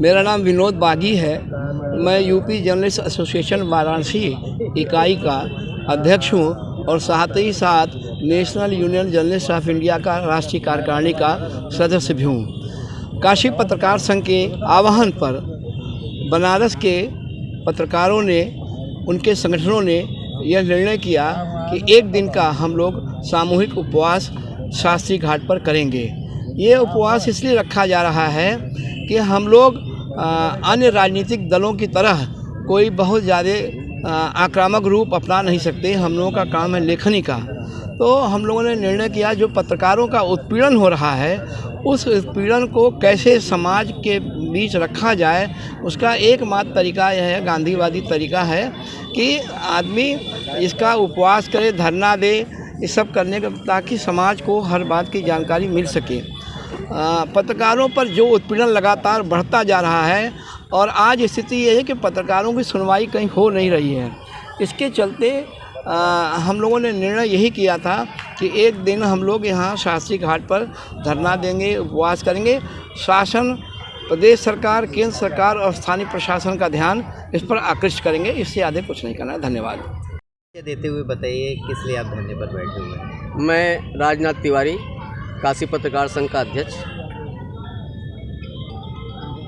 मेरा नाम विनोद बागी है। मैं यूपी जर्नलिस्ट एसोसिएशन वाराणसी इकाई का अध्यक्ष हूँ और साथ ही साथ national union journalist of India का राष्ट्रीय कार्यकारिणी का सदस्य भी हूँ। काशी पत्रकार संघ के आह्वान पर बनारस के पत्रकारों ने, उनके संगठनों ने यह निर्णय किया कि एक दिन का हम लोग सामूहिक उपवास शास्त्री घाट पर करेंगे। ये उपवास इसलिए रखा जा रहा है कि हम लोग अन्य राजनीतिक दलों की तरह कोई बहुत ज़्यादा आक्रामक रूप अपना नहीं सकते। हम लोगों का काम है लेखनी का। तो हम लोगों ने निर्णय किया जो पत्रकारों का उत्पीड़न हो रहा है, उस उत्पीड़न को कैसे समाज के बीच रखा जाए, उसका एकमात्र तरीका यह है, गांधीवादी तरीका है कि आदमी इसका उपवास करे, धरना दे, ये सब करने का, ताकि समाज को हर बात की जानकारी मिल सके। पत्रकारों पर जो उत्पीड़न लगातार बढ़ता जा रहा है और आज स्थिति ये है कि पत्रकारों की सुनवाई कहीं हो नहीं रही है। इसके चलते हम लोगों ने निर्णय यही किया था कि एक दिन हम लोग यहाँ शास्त्री घाट पर धरना देंगे, उपवास करेंगे। शासन, प्रदेश सरकार, केंद्र सरकार और स्थानीय प्रशासन का ध्यान इस पर आकृष्ट करेंगे। इससे ज़्यादा कुछ नहीं करना है। धन्यवाद देते हुए बताइए किस लिए आप धरने पर बैठे हुए हैं। मैं राजनाथ तिवारी, काशी पत्रकार संघ का अध्यक्ष।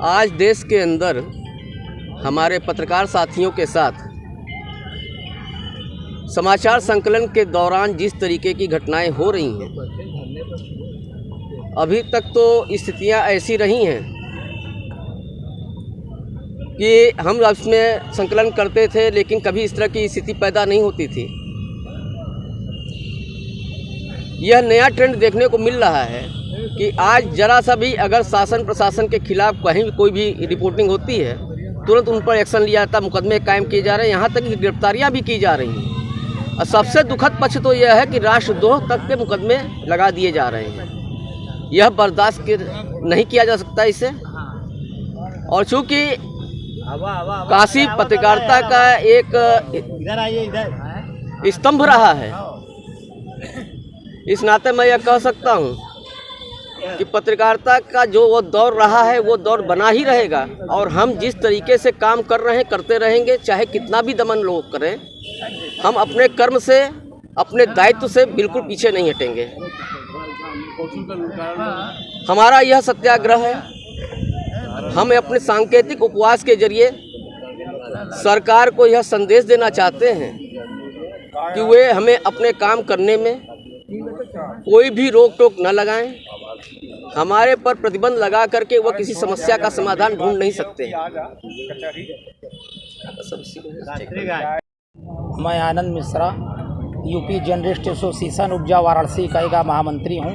आज देश के अंदर हमारे पत्रकार साथियों के साथ समाचार संकलन के दौरान जिस तरीके की घटनाएं हो रही हैं, अभी तक तो स्थितियां ऐसी रही हैं कि हम उसमें संकलन करते थे लेकिन कभी इस तरह की स्थिति पैदा नहीं होती थी। यह नया ट्रेंड देखने को मिल रहा है कि आज जरा सा भी अगर शासन प्रशासन के खिलाफ कहीं भी कोई भी रिपोर्टिंग होती है, तुरंत उन पर एक्शन लिया जाता, मुकदमे कायम किए जा रहे हैं, यहाँ तक कि गिरफ्तारियाँ भी की जा रही हैं। और सबसे दुखद पक्ष तो यह है कि राष्ट्रद्रोह तक के मुकदमे लगा दिए जा रहे हैं। यह बर्दाश्त नहीं किया जा सकता इसे। और चूँकि काशी पत्रकारिता का एक स्तंभ रहा है, इस नाते मैं यह कह सकता हूँ कि पत्रकारिता का जो वो दौर रहा है वो दौर बना ही रहेगा और हम जिस तरीके से काम कर रहे हैं करते रहेंगे, चाहे कितना भी दमन लोग करें। हम अपने कर्म से, अपने दायित्व से बिल्कुल पीछे नहीं हटेंगे। हमारा यह सत्याग्रह है। हम अपने सांकेतिक उपवास के जरिए सरकार को यह संदेश देना चाहते हैं कि वे हमें अपने काम करने में कोई भी रोक टोक न लगाएं। हमारे पर प्रतिबंध लगा करके वह किसी समस्या का समाधान ढूंढ नहीं सकते। मैं आनंद मिश्रा, यूपी जर्नलिस्ट एसोसिएशन उपजा वाराणसी इकाई का महामंत्री हूं।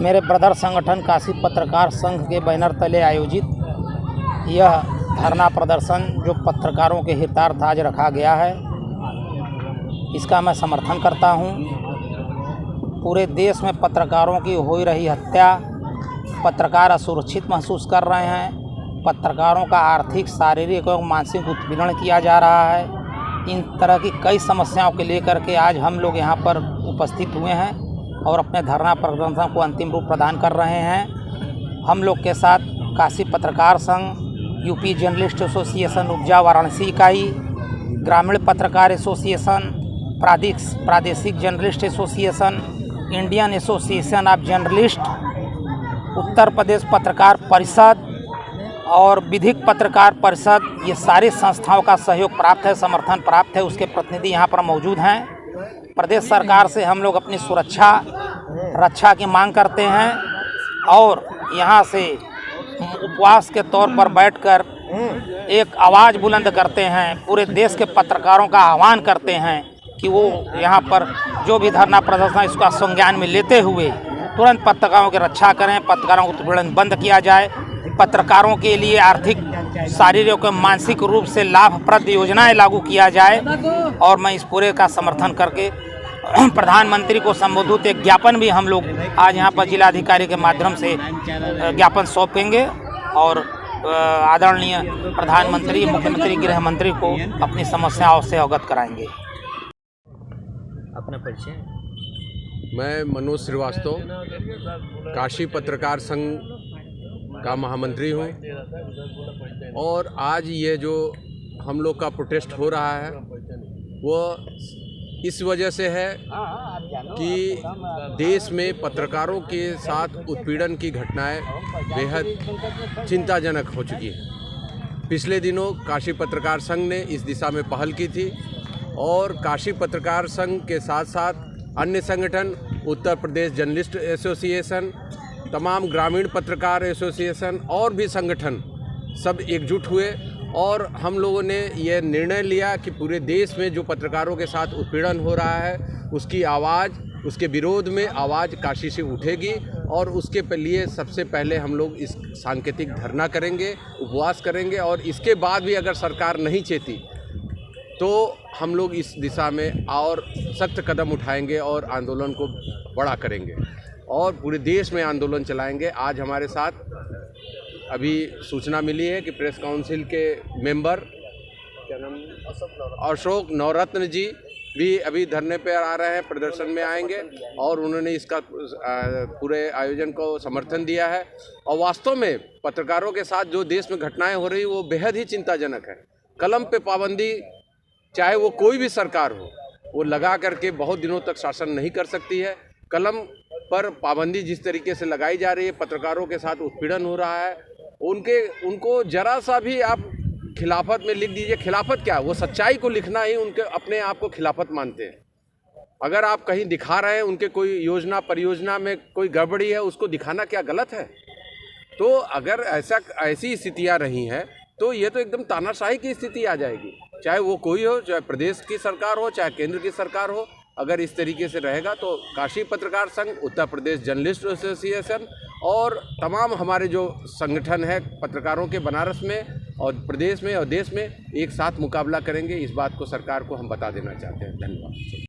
मेरे ब्रदर संगठन काशी पत्रकार संघ के बैनर तले आयोजित यह धरना प्रदर्शन जो पत्रकारों के हितार्थ आज रखा गया है, इसका मैं समर्थन करता हूं। पूरे देश में पत्रकारों की हो रही हत्या, पत्रकार असुरक्षित महसूस कर रहे हैं, पत्रकारों का आर्थिक, शारीरिक और मानसिक उत्पीड़न किया जा रहा है। इन तरह की कई समस्याओं के लेकर के आज हम लोग यहाँ पर उपस्थित हुए हैं और अपने धरना प्रदर्शन को अंतिम रूप प्रदान कर रहे हैं। हम लोग के साथ काशी पत्रकार संघ, यूपी जर्नलिस्ट एसोसिएशन उपजा वाराणसी इकाई, ग्रामीण पत्रकार एसोसिएशन, प्रादेशिक journalist association, Indian association of journalist, Uttar Pradesh पत्रकार परिषद और विधिक पत्रकार परिषद, ये सारी संस्थाओं का सहयोग प्राप्त है, समर्थन प्राप्त है। उसके प्रतिनिधि यहाँ पर मौजूद हैं। प्रदेश सरकार से हम लोग अपनी सुरक्षा, रक्षा की मांग करते हैं और यहाँ से उपवास के तौर पर बैठकर एक आवाज़ बुलंद करते हैं, पूरे देश के पत्रकारों का आह्वान करते हैं कि वो यहाँ पर जो भी धरना प्रदर्शन इसका संज्ञान में लेते हुए तुरंत पत्रकारों की रक्षा करें, पत्रकारों को उत्पीड़न बंद किया जाए, पत्रकारों के लिए आर्थिक, शारीरिक और मानसिक रूप से लाभप्रद योजनाएं लागू किया जाए। और मैं इस पूरे का समर्थन करके प्रधानमंत्री को संबोधित एक ज्ञापन भी हम लोग आज यहाँ पर जिलाधिकारी के माध्यम से ज्ञापन सौंपेंगे और आदरणीय प्रधानमंत्री, मुख्यमंत्री, गृह मंत्री को अपनी समस्याओं से अवगत कराएंगे। अपना परिचय। मैं मनोज श्रीवास्तव, काशी पत्रकार संघ का महामंत्री हूँ और आज ये जो हम लोग का प्रोटेस्ट हो रहा है वो इस वजह से है कि देश में पत्रकारों के साथ उत्पीड़न की घटनाएं बेहद चिंताजनक हो चुकी हैं। पिछले दिनों काशी पत्रकार संघ ने इस दिशा में पहल की थी और काशी पत्रकार संघ के साथ साथ अन्य संगठन, उत्तर प्रदेश जर्नलिस्ट एसोसिएशन, तमाम ग्रामीण पत्रकार एसोसिएशन और भी संगठन सब एकजुट हुए और हम लोगों ने यह निर्णय लिया कि पूरे देश में जो पत्रकारों के साथ उत्पीड़न हो रहा है उसकी आवाज़, उसके विरोध में आवाज़ काशी से उठेगी और उसके लिए सबसे पहले हम लोग इस सांकेतिक धरना करेंगे, उपवास करेंगे और इसके बाद भी अगर सरकार नहीं चेती तो हम लोग इस दिशा में और सख्त कदम उठाएंगे और आंदोलन को बड़ा करेंगे और पूरे देश में आंदोलन चलाएंगे। आज हमारे साथ अभी सूचना मिली है कि प्रेस काउंसिल के मेंबर क्या नाम अशोक नवरत्न जी भी अभी धरने पर आ रहे हैं, प्रदर्शन में आएंगे और उन्होंने इसका पूरे आयोजन को समर्थन दिया है। और वास्तव में पत्रकारों के साथ जो देश में घटनाएं हो रही वो बेहद ही चिंताजनक है। कलम पे पाबंदी चाहे वो कोई भी सरकार हो वो लगा करके बहुत दिनों तक शासन नहीं कर सकती है। कलम पर पाबंदी जिस तरीके से लगाई जा रही है, पत्रकारों के साथ उत्पीड़न हो रहा है, उनको जरा सा भी आप खिलाफत में लिख दीजिए। खिलाफत क्या है? वो सच्चाई को लिखना ही उनके अपने आप को खिलाफत मानते हैं। अगर आप कहीं दिखा रहे हैं उनके कोई योजना परियोजना में कोई गड़बड़ी है, उसको दिखाना क्या गलत है? तो अगर ऐसी स्थितियाँ रही हैं तो ये तो एकदम तानाशाही की स्थिति आ जाएगी, चाहे वो कोई हो, चाहे प्रदेश की सरकार हो, चाहे केंद्र की सरकार हो। अगर इस तरीके से रहेगा तो काशी पत्रकार संघ, उत्तर प्रदेश जर्नलिस्ट एसोसिएशन और तमाम हमारे जो संगठन है पत्रकारों के बनारस में और प्रदेश में और देश में एक साथ मुकाबला करेंगे। इस बात को सरकार को हम बता देना चाहते हैं। धन्यवाद।